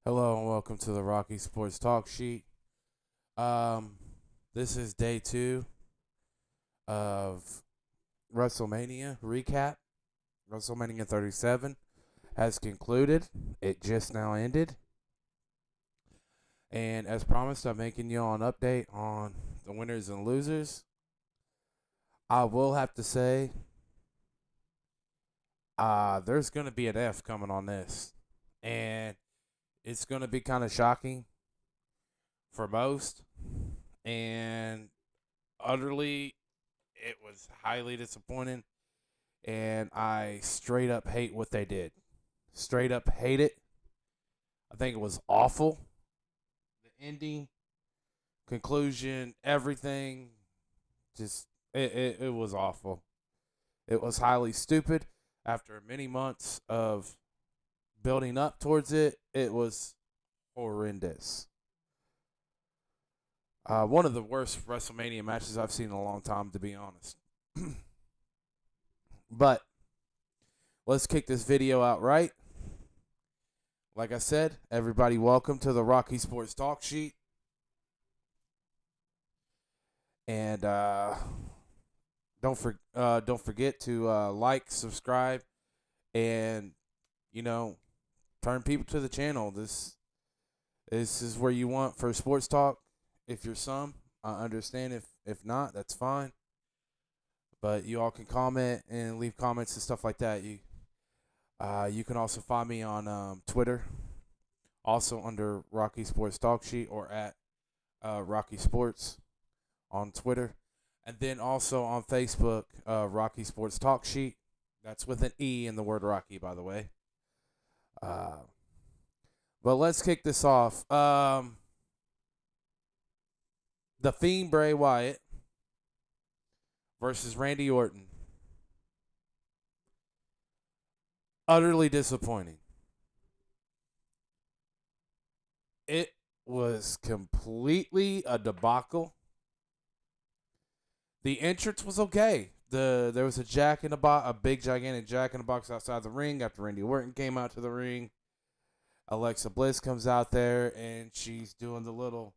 Hello and welcome to the Rocky Sports Talk Sheet. Um, this is day 2 of Wrestlemania recap. Wrestlemania 37 has concluded. It just now ended. And as promised, I'm making you all an update on the winners and losers. I will have to say, there's going to be an F coming on this. And it's going to be kind of shocking for most. And utterly, it was highly disappointing, and I straight up hate what they did. Straight up hate it. I think it was awful. The ending, conclusion, everything, just it was awful. It was highly stupid. After many months of building up towards it, it was horrendous. One of the worst WrestleMania matches I've seen in a long time, to be honest. But let's kick this video out right. Like I said, everybody, welcome to the Rocky Sports Talk Sheet. And don't forget to like, subscribe, and turn people to the channel. This is where you want for sports talk. If you're some, I understand. If not, that's fine. But you all can comment and leave comments and stuff like that. You can also find me on Twitter, also under Rocky Sports Talk Sheet, or at Rocky Sports on Twitter. And then also on Facebook, Rocky Sports Talk Sheet. That's with an E in the word Rocky, by the way. But let's kick this off. The Fiend Bray Wyatt versus Randy Orton. Utterly disappointing. It was completely a debacle. The entrance was okay. There was a big gigantic Jack in the Box outside the ring after Randy Orton came out to the ring. Alexa Bliss comes out there and she's doing the little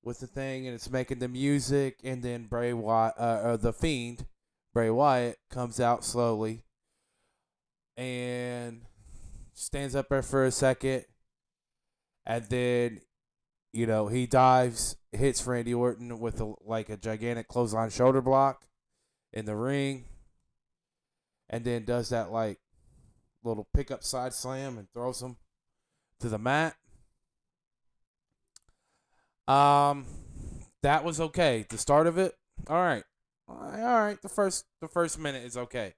with the thing, and it's making the music, and then the Fiend Bray Wyatt comes out slowly and stands up there for a second, and then he dives, hits Randy Orton with a gigantic clothesline shoulder block in the ring, and then does that little pickup side slam and throws him to the mat. That was okay. The start of it, all right. All right. The first minute is okay.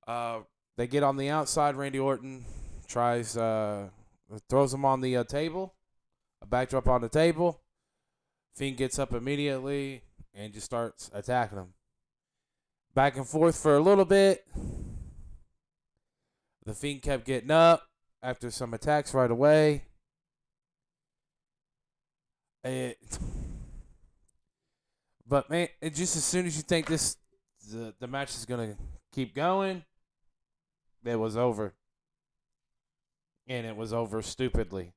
They get on the outside. Randy Orton throws him on the table, a backdrop on the table. Fiend gets up immediately and just starts attacking him. Back and forth for a little bit. The Fiend kept getting up after some attacks right away. But man, just as soon as you think the match is gonna keep going, it was over, and it was over stupidly.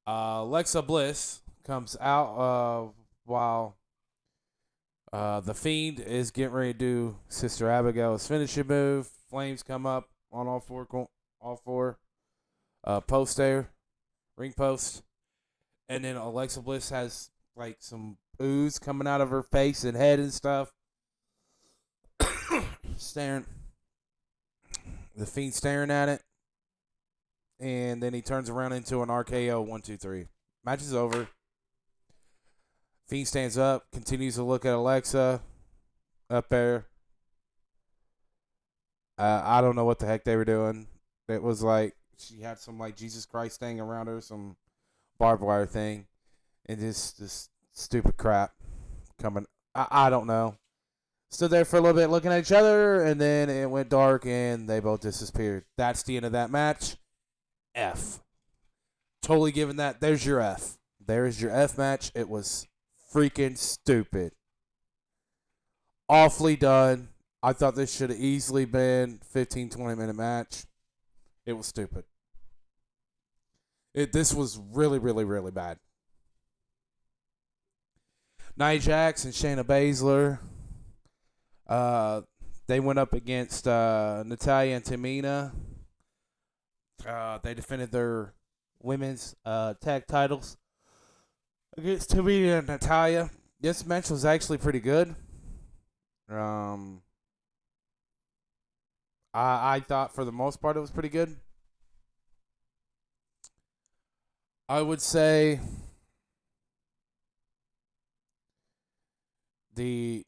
Alexa Bliss comes out while the Fiend is getting ready to do Sister Abigail's finishing move. Flames come up on all four posts there, ring posts, and then Alexa Bliss has some ooze coming out of her face and head and stuff. Staring, the Fiend staring at it, and then he turns around into an RKO 1-2-3. Match is over. Fiend stands up, continues to look at Alexa up there. I don't know what the heck they were doing. It was like she had some Jesus Christ thing around her, some barbed wire thing, and this stupid crap coming. I don't know. Stood there for a little bit looking at each other, and then it went dark, and they both disappeared. That's the end of that match. F. Totally giving that. There's your F. There's your F match. It was freaking stupid. Awfully done. I thought this should have easily been 15, 20-minute match. It was stupid. This was really, really, really bad. Nia Jax and Shayna Baszler. They went up against Natalya and Tamina. They defended their women's tag titles against Tamina and Natalya. This match was actually pretty good. I thought for the most part it was pretty good. I would say the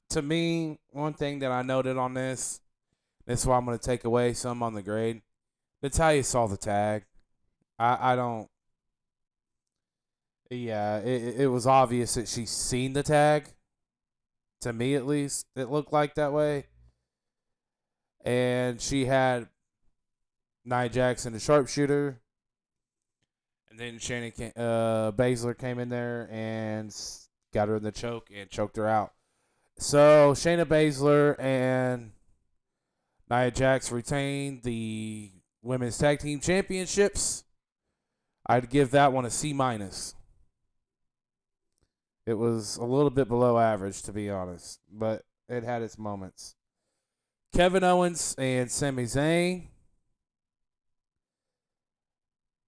to me, one thing that I noted on this is why I'm going to take away some on the grade. Natalya saw the tag. I don't. Yeah, it was obvious that she's seen the tag. To me, at least, it looked like that way. And she had Nia Jackson, the sharpshooter. And then Baszler came in there and got her in the choke and choked her out. So Shayna Baszler and Nia Jax retained the women's tag team championships. I'd give that one a C minus. It was a little bit below average, to be honest, but it had its moments. Kevin Owens and Sami Zayn.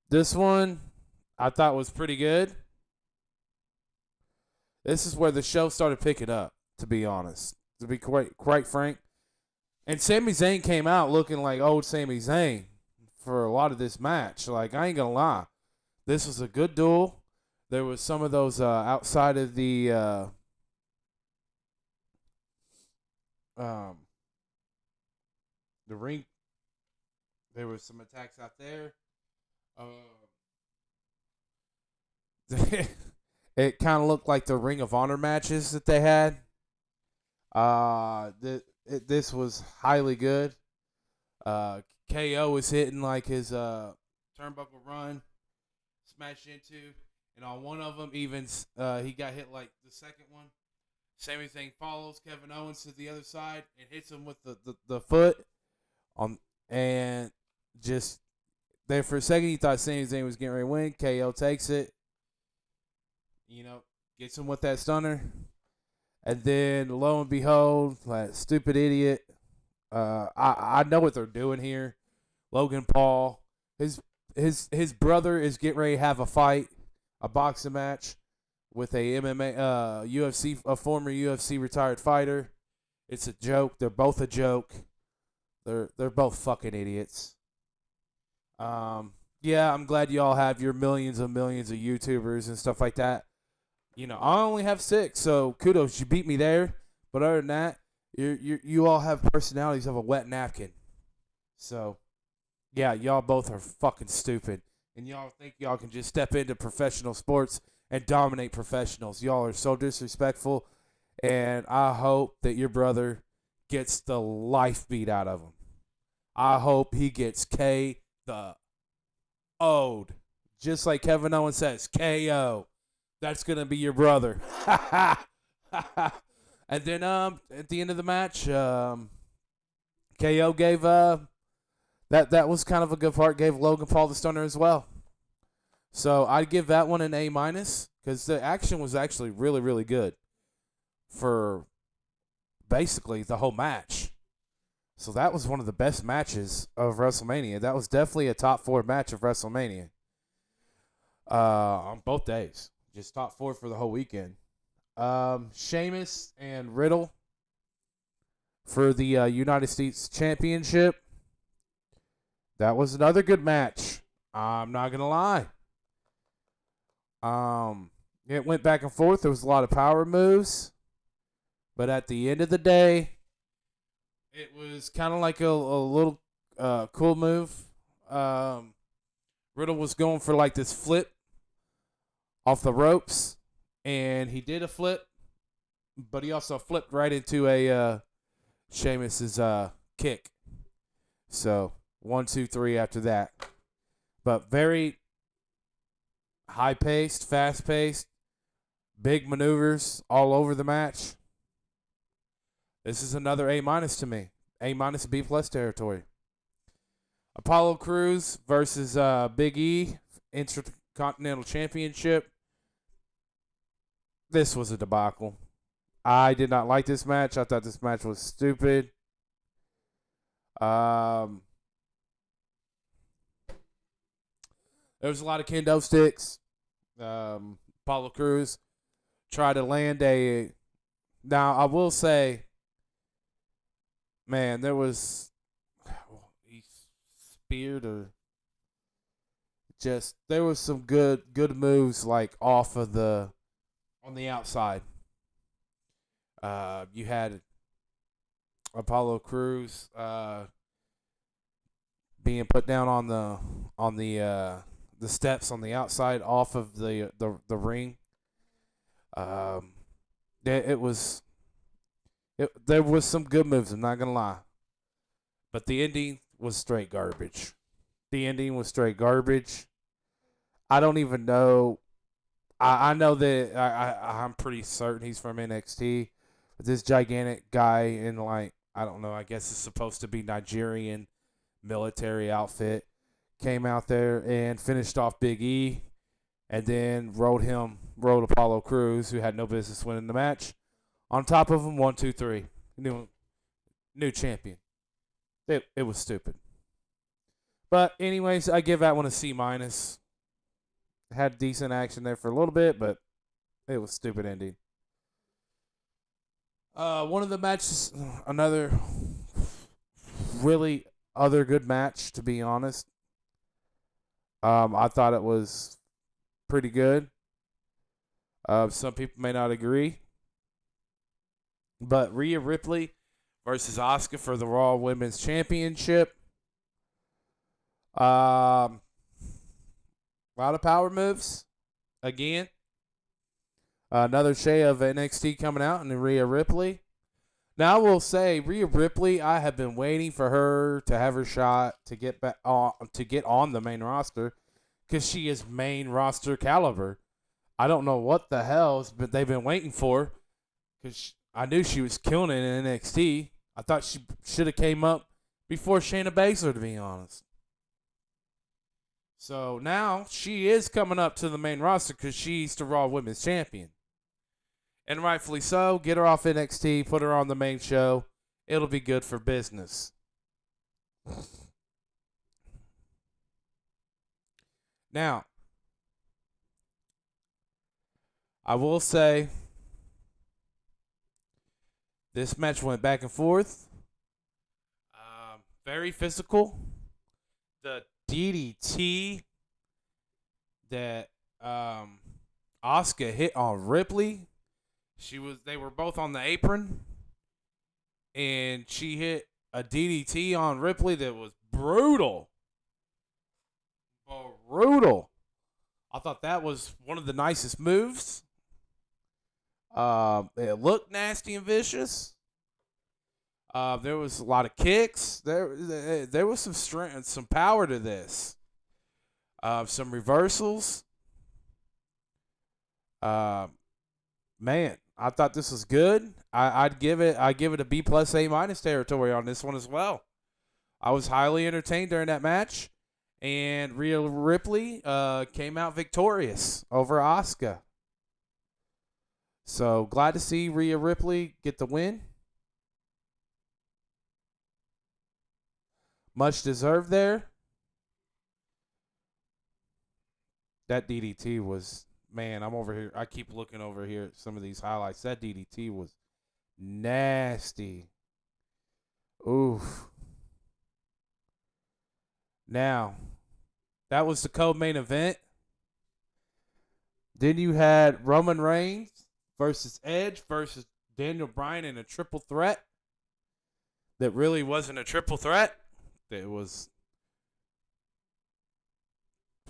This one I thought was pretty good. This is where the show started picking up, to be honest. To be quite frank. And Sami Zayn came out looking like old Sami Zayn for a lot of this match. Like, I ain't going to lie. This was a good duel. There was some of those outside of the ring. There was some attacks out there. It kind of looked like the Ring of Honor matches that they had. This was highly good. KO was hitting like his turnbuckle run, smashed into, and on one of them even he got hit like the second one. Same thing follows Kevin Owens to the other side and hits him with the foot on, and just there for a second you thought Sami Zayn was getting ready to win. KO takes it, gets him with that stunner. And then, lo and behold, that stupid idiot. I know what they're doing here. Logan Paul, his brother is getting ready to have a fight, a boxing match with a a former UFC retired fighter. It's a joke. They're both a joke. They're both fucking idiots. Yeah, I'm glad you all have your millions and millions of YouTubers and stuff like that. I only have 6, so kudos, you beat me there. But other than that, you all have personalities of a wet napkin. So, yeah, y'all both are fucking stupid. And y'all think y'all can just step into professional sports and dominate professionals. Y'all are so disrespectful. And I hope that your brother gets the life beat out of him. I hope he gets K.O.'d. Just like Kevin Owens says, K.O. That's going to be your brother. And then at the end of the match, KO gave that was kind of a good part. Gave Logan Paul the stunner as well. So I'd give that one an A minus because the action was actually really, really good for basically the whole match. So that was one of the best matches of WrestleMania. That was definitely a top 4 match of WrestleMania on both days. Just top 4 for the whole weekend. Sheamus and Riddle for the United States Championship. That was another good match. I'm not gonna lie. It went back and forth. There was a lot of power moves, but at the end of the day, it was kind of like a little cool move. Riddle was going for like this flip off the ropes, and he did a flip, but he also flipped right into a Sheamus's kick. So 1, 2, 3 after that, but very high paced, fast paced, big maneuvers all over the match. This is another A minus to me. A minus B plus territory. Apollo Crews versus Big E, Intercontinental Championship. This was a debacle. I did not like this match. I thought this match was stupid. Um, there was a lot of kendo sticks. Apollo Crews tried to land a. Now I will say, man, there was he speared or just there was some good moves like off of the on the outside. You had Apollo Crews being put down on the steps on the outside off of the ring. Um, it was there was some good moves. I'm not gonna lie, but the ending was straight garbage. The ending was straight garbage. I don't even know. I know that I'm pretty certain he's from NXT. But this gigantic guy in like I don't know. I guess it's supposed to be Nigerian military outfit came out there and finished off Big E, and then rode Apollo Crews, who had no business winning the match. On top of him, 1, 2, 3, new champion. It was stupid. But anyways, I give that one a C minus. Had decent action there for a little bit, but it was stupid ending. One of the matches, another really other good match, to be honest. I thought it was pretty good. Some people may not agree, but Rhea Ripley versus Asuka for the Raw Women's Championship. A lot of power moves. Again, another shade of NXT coming out, and Rhea Ripley. Now I will say, Rhea Ripley, I have been waiting for her to have her shot to get back on the main roster, because she is main roster caliber. I don't know what the hell but they've been waiting for, because I knew she was killing it in NXT. I thought she should have came up before Shayna Baszler, to be honest. So now she is coming up to the main roster because she's the Raw Women's Champion. And rightfully so. Get her off NXT, put her on the main show. It'll be good for business. Now, I will say this match went back and forth. Very physical. The DDT that Asuka hit on Ripley. They were both on the apron, and she hit a DDT on Ripley that was brutal. Brutal. I thought that was one of the nicest moves. It looked nasty and vicious. There was a lot of kicks. There was some strength and some power to this. Some reversals. Man, I thought this was good. I'd give it a B plus A minus territory on this one as well. I was highly entertained during that match, and Rhea Ripley came out victorious over Asuka. So glad to see Rhea Ripley get the win. Much deserved there. That DDT was, man, I'm over here. I keep looking over here at some of these highlights. That DDT was nasty. Oof. Now, that was the co-main event. Then you had Roman Reigns versus Edge versus Daniel Bryan in a triple threat that really wasn't a triple threat. It was...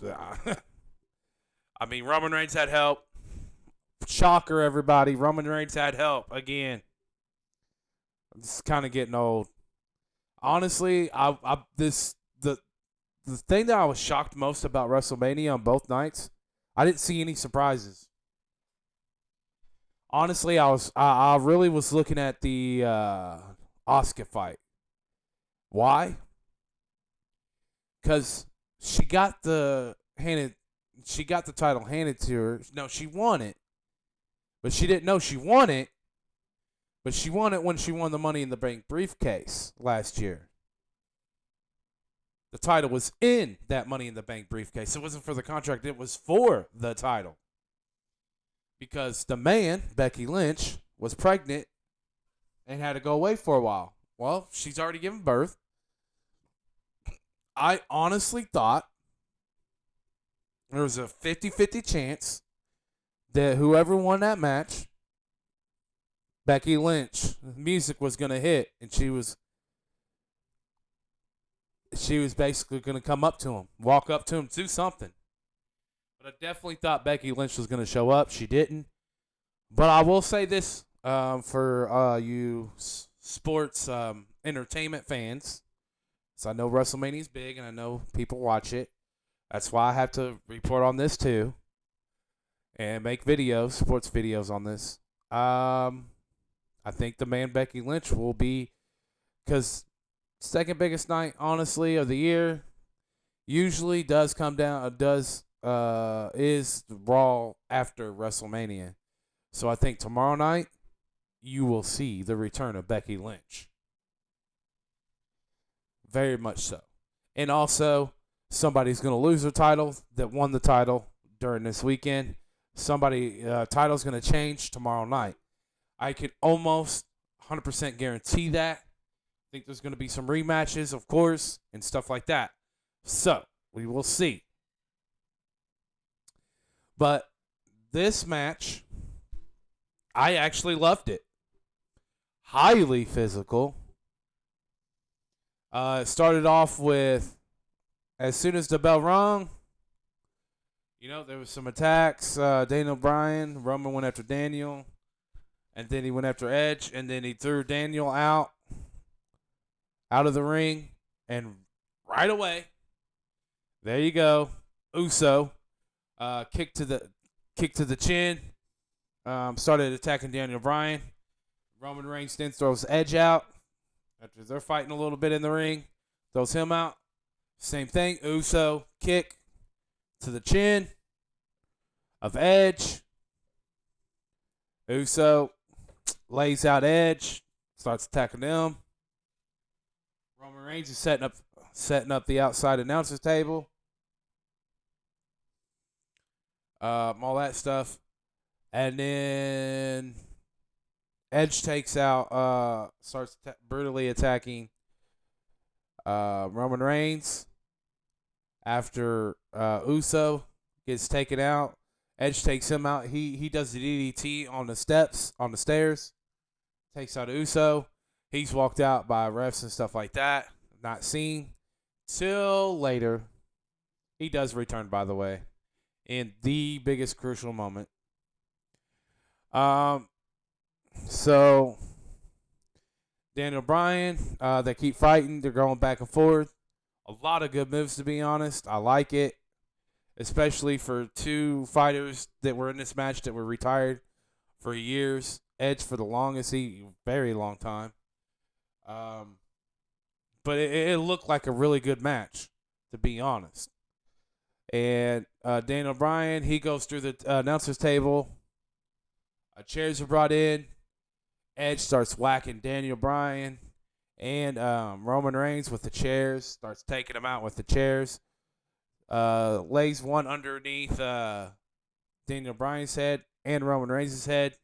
I mean, Roman Reigns had help. Shocker, everybody. Roman Reigns had help again. It's kind of getting old. Honestly, the thing that I was shocked most about WrestleMania on both nights, I didn't see any surprises. Honestly, I really was looking at the Asuka fight. Why? because she got the title handed to her. No, she won it, but she didn't know she won it. But she won it when she won the Money in the Bank briefcase last year. The title was in that Money in the Bank briefcase. It wasn't for the contract. It was for the title. Because the man, Becky Lynch, was pregnant and had to go away for a while. Well, she's already given birth. I honestly thought there was a 50-50 chance that whoever won that match, Becky Lynch, music was going to hit, and she was basically going to come up to him, walk up to him, do something. But I definitely thought Becky Lynch was going to show up. She didn't. But I will say this for you sports entertainment fans. So I know WrestleMania is big, and I know people watch it. That's why I have to report on this too, and make videos, sports videos on this. I think the man Becky Lynch will be, because second biggest night, honestly, of the year, usually does come down, is Raw after WrestleMania. So I think tomorrow night, you will see the return of Becky Lynch. Very much so. And also, somebody's going to lose their title that won the title during this weekend. Title's going to change tomorrow night. I could almost 100% guarantee that. I think there's going to be some rematches, of course, and stuff like that. So, we will see. But this match, I actually loved it. Highly physical. It started off with, as soon as the bell rung, there was some attacks. Daniel Bryan, Roman went after Daniel, and then he went after Edge, and then he threw Daniel out of the ring, and right away, there you go, Uso, kick to the chin, started attacking Daniel Bryan. Roman Reigns then throws Edge out after they're fighting a little bit in the ring, throws him out. Same thing, Uso kick to the chin of Edge. Uso lays out Edge, starts attacking them. Roman Reigns is setting up the outside announcer's table. All that stuff. And then Edge takes out, starts brutally attacking Roman Reigns. After Uso gets taken out, Edge takes him out. He does the DDT on the stairs. Takes out Uso. He's walked out by refs and stuff like that. Not seen till later. He does return, by the way, in the biggest crucial moment. So Daniel Bryan, they keep fighting. They're going back and forth. A lot of good moves, to be honest. I like it, especially for two fighters that were in this match that were retired for years. Edge for the longest, very long time. But it looked like a really good match, to be honest. And Daniel Bryan, he goes through the announcer's table. Chairs are brought in. Edge starts whacking Daniel Bryan and Roman Reigns with the chairs. Starts taking him out with the chairs. Lays one underneath Daniel Bryan's head and Roman Reigns' head.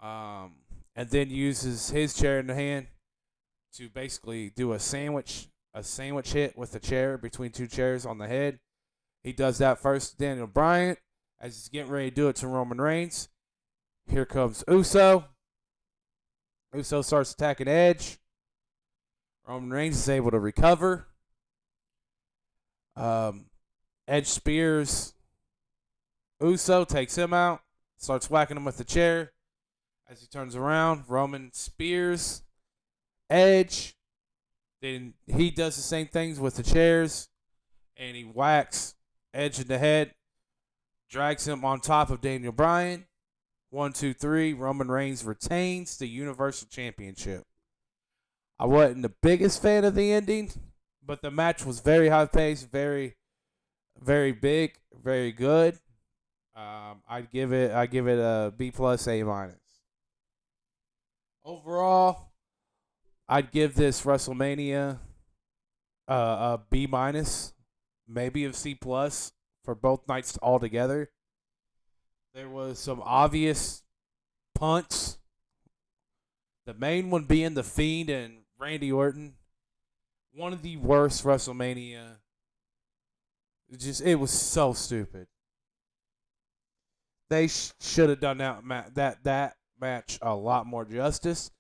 And then uses his chair in the hand to basically do a sandwich hit with the chair between two chairs on the head. He does that first to Daniel Bryan as he's getting ready to do it to Roman Reigns. Here comes Uso. Uso starts attacking Edge. Roman Reigns is able to recover. Edge spears Uso, takes him out, starts whacking him with the chair. As he turns around, Roman spears Edge. Then he does the same things with the chairs, and he whacks Edge in the head, drags him on top of Daniel Bryan. 1, 2, 3. Roman Reigns retains the Universal Championship. I wasn't the biggest fan of the ending, but the match was very high paced, very big, very good. I give it a B plus A minus. Overall, I'd give this WrestleMania a B minus, maybe a C plus for both nights altogether. There was some obvious punts. The main one being the Fiend and Randy Orton. One of the worst WrestleMania. It was so stupid. They should have done that match a lot more justice.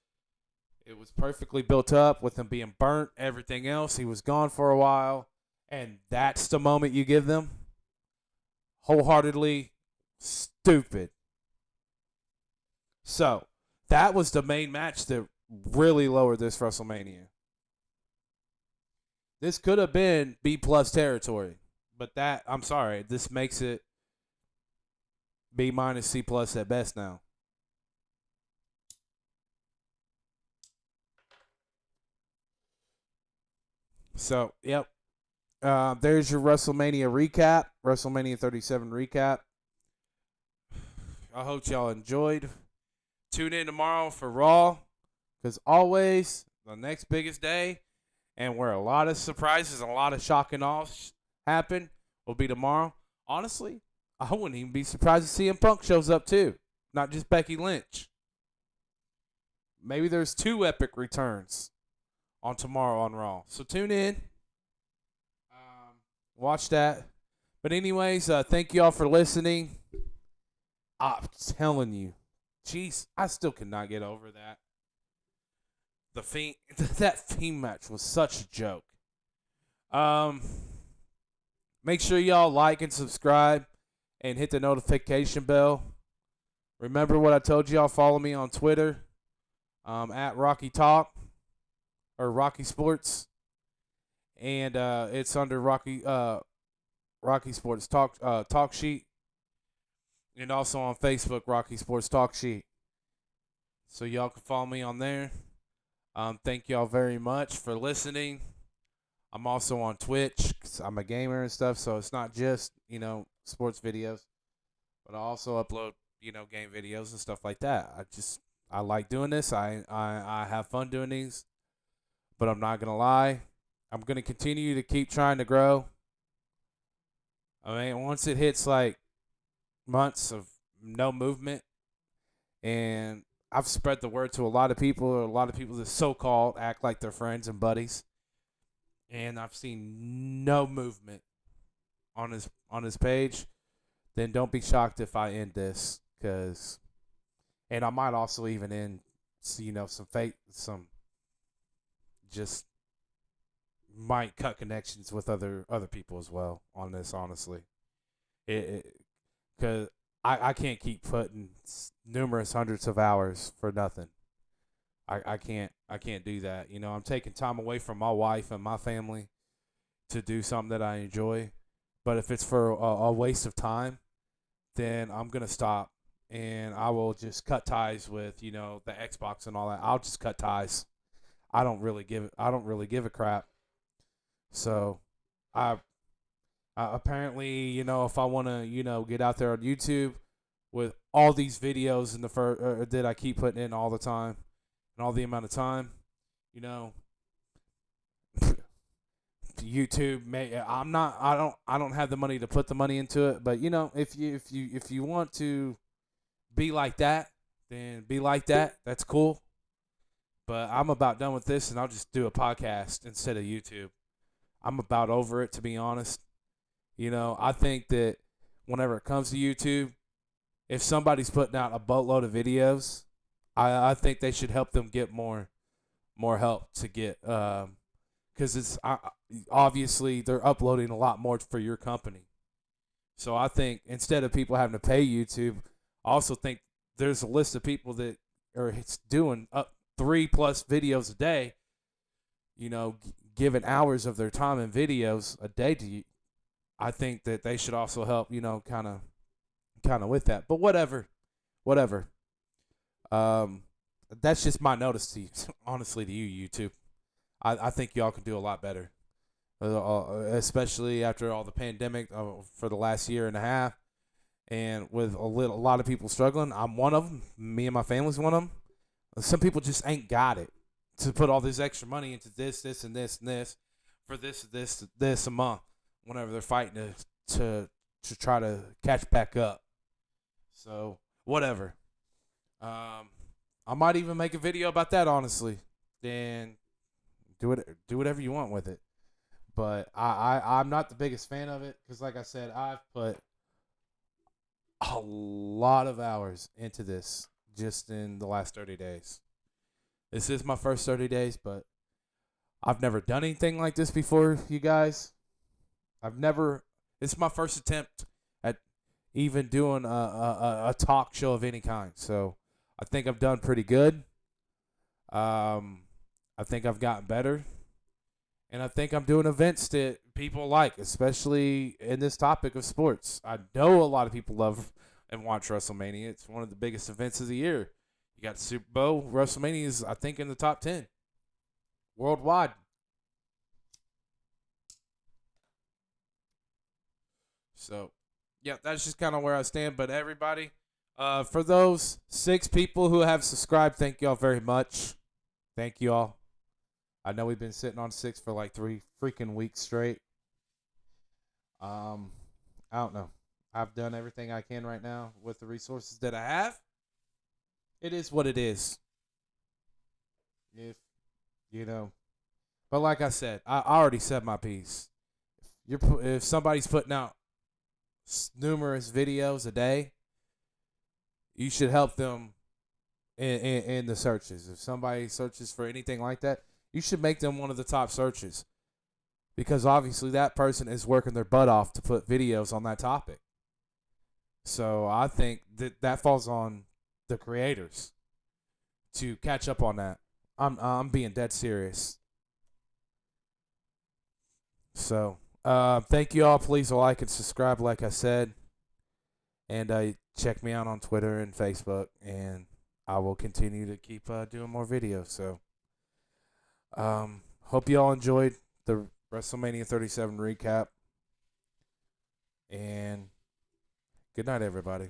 It was perfectly built up with him being burnt, everything else. He was gone for a while, and that's the moment you give them. Wholeheartedly stupid. So, that was the main match that really lowered this WrestleMania. This could have been B plus territory, but I'm sorry, this makes it B minus C plus at best now. So, yep. There's your WrestleMania recap, WrestleMania 37 recap. I hope y'all enjoyed. Tune in tomorrow for Raw, because always the next biggest day, and where a lot of surprises and a lot of shocking offs happen, will be tomorrow. Honestly, I wouldn't even be surprised if CM Punk shows up too, not just Becky Lynch. Maybe there's 2 epic returns on tomorrow on Raw. So tune in. Watch that. But anyways, thank you all for listening. I'm telling you, jeez, I still cannot get over that. The Fiend, that Fiend match was such a joke. Make sure y'all like and subscribe and hit the notification bell. Remember what I told y'all. Follow me on Twitter, at Rocky Talk or Rocky Sports, and it's under Rocky Sports Talk Sheet, and also on Facebook, Rocky Sports Talk Sheet. So y'all can follow me on there. Thank y'all very much for listening. I'm also on Twitch 'cause I'm a gamer and stuff, so it's not just, sports videos, but I also upload, game videos and stuff like that. I like doing this. I have fun doing these, but I'm not going to lie. I'm going to continue to keep trying to grow. I mean, once it hits like months of no movement, and I've spread the word to a lot of people that so-called act like they're friends and buddies, and I've seen no movement on his page, then don't be shocked if I end this, and I might also even end, some just might cut connections with other people as well on this. Honestly, because I can't keep putting numerous hundreds of hours for nothing. I can't do that. I'm taking time away from my wife and my family to do something that I enjoy. But if it's for a waste of time, then I'm gonna stop, and I will just cut ties with the Xbox and all that. I'll just cut ties. I don't really give a crap. So, I apparently, if I want to, get out there on YouTube with all these videos in that I keep putting in all the time and all the amount of time, YouTube I don't have the money to put the money into it, but if you want to be like that, then be like that. That's cool. But I'm about done with this, and I'll just do a podcast instead of YouTube. I'm about over it, to be honest. I think that whenever it comes to YouTube, if somebody's putting out a boatload of videos, I think they should help them get more help to get, because it's obviously they're uploading a lot more for your company. So I think instead of people having to pay YouTube, I also think there's a list of people that are doing up 3+ videos a day, giving hours of their time and videos a day to you. I think that they should also help, kind of with that. But whatever. That's just my notice to you, honestly, to you, YouTube. I think y'all can do a lot better. especially after all the pandemic for the last year and a half, and with a lot of people struggling. I'm one of them. Me and my family's one of them. Some people just ain't got it to put all this extra money into this, and this for this a month. Whenever they're fighting to try to catch back up. So whatever. I might even make a video about that, honestly. Then do whatever you want with it. But I'm not the biggest fan of it because, like I said, I've put a lot of hours into this just in the last 30 days. This is my first 30 days, but I've never done anything like this before, you guys. It's my first attempt at even doing a talk show of any kind. So I think I've done pretty good. I think I've gotten better. And I think I'm doing events that people like, especially in this topic of sports. I know a lot of people love and watch WrestleMania. It's one of the biggest events of the year. You got Super Bowl. WrestleMania is, I think, in the top 10 worldwide. So, yeah, that's just kind of where I stand. But everybody, for those 6 people who have subscribed, thank y'all very much. Thank y'all. I know we've been sitting on 6 for like 3 freaking weeks straight. I don't know. I've done everything I can right now with the resources that I have. It is what it is. If you know, but like I said, I already said my piece. If somebody's putting out numerous videos a day, you should help them in the searches. If somebody searches for anything like that, you should make them one of the top searches because obviously that person is working their butt off to put videos on that topic. So I think that falls on the creators to catch up on that. I'm being dead serious. So thank you all. Please like and subscribe, like I said, and check me out on Twitter and Facebook, and I will continue to keep doing more videos. So hope you all enjoyed the WrestleMania 37 recap, and good night, everybody.